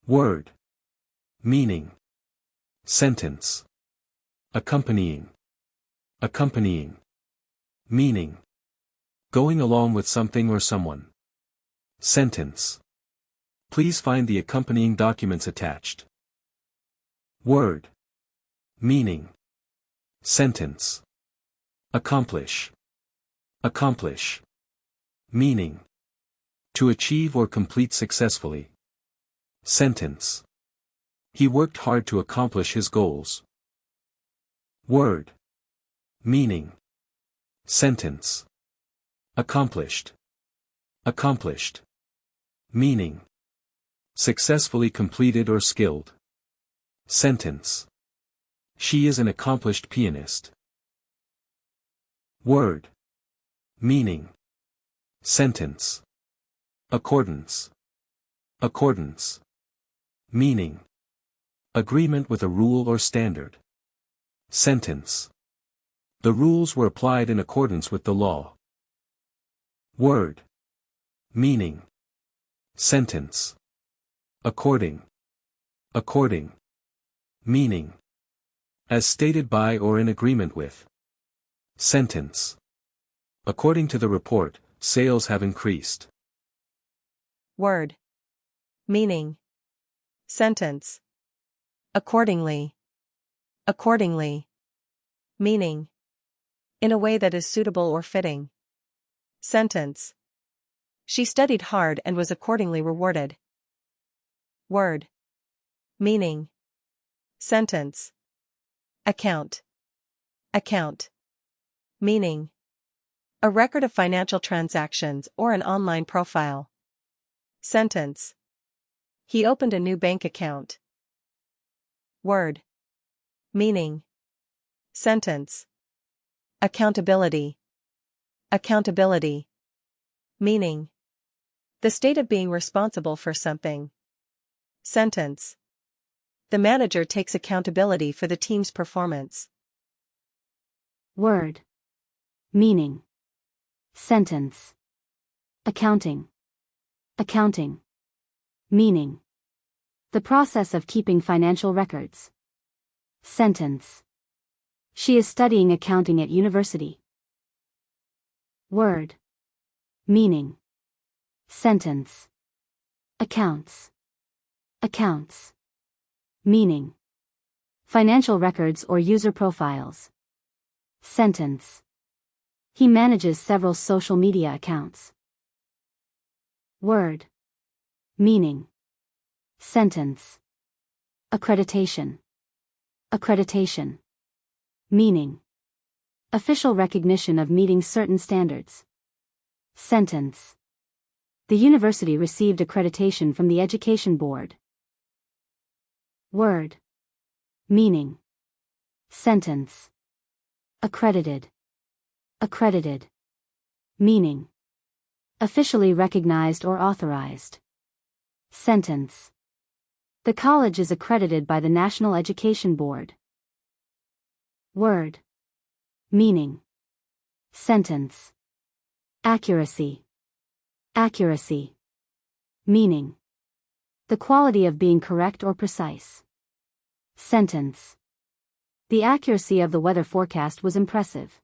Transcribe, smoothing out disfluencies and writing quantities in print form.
Word. Meaning. Sentence. Accompanying. Accompanying. Meaning. Going along with something or someone. Sentence. Please find the accompanying documents attached. Word. Meaning. Sentence. Accomplish. Accomplish. Meaning. To achieve or complete successfully. Sentence. He worked hard to accomplish his goals. Word. Meaning. Sentence. Accomplished. Accomplished. Meaning. Successfully completed or skilled. Sentence. She is an accomplished pianist. Word. Meaning. Sentence. Accordance. Accordance. Meaning. Agreement with a rule or standard. Sentence. The rules were applied in accordance with the law. Word. Meaning. Sentence. According. According. Meaning. As stated by or in agreement with. Sentence. According to the report, sales have increased. Word. Meaning. Sentence. Accordingly. Accordingly. Meaning. In a way that is suitable or fitting. Sentence. She studied hard and was accordingly rewarded. Word. Meaning. Sentence. Account. Account. Meaning. A record of financial transactions or an online profile. Sentence. He opened a new bank account. Word. Meaning. Sentence. Accountability. Accountability. Meaning. The state of being responsible for something. Sentence. The manager takes accountability for the team's performance. Word. Meaning. Sentence. Accounting. Accounting. Meaning. The process of keeping financial records. Sentence. She is studying accounting at university. Word. Meaning. Sentence. Accounts. Accounts. Meaning. Financial records or user profiles. Sentence. He manages several social media accounts. Word. Meaning. Sentence. Accreditation. Accreditation. Meaning. Official recognition of meeting certain standards. Sentence. The university received accreditation from the Education Board. Word. Meaning. Sentence. Accredited. Accredited. Meaning. Officially recognized or authorized. Sentence. The college is accredited by the National Education Board. Word. Meaning. Sentence. Accuracy. Accuracy. Meaning. The quality of being correct or precise. Sentence. The accuracy of the weather forecast was impressive.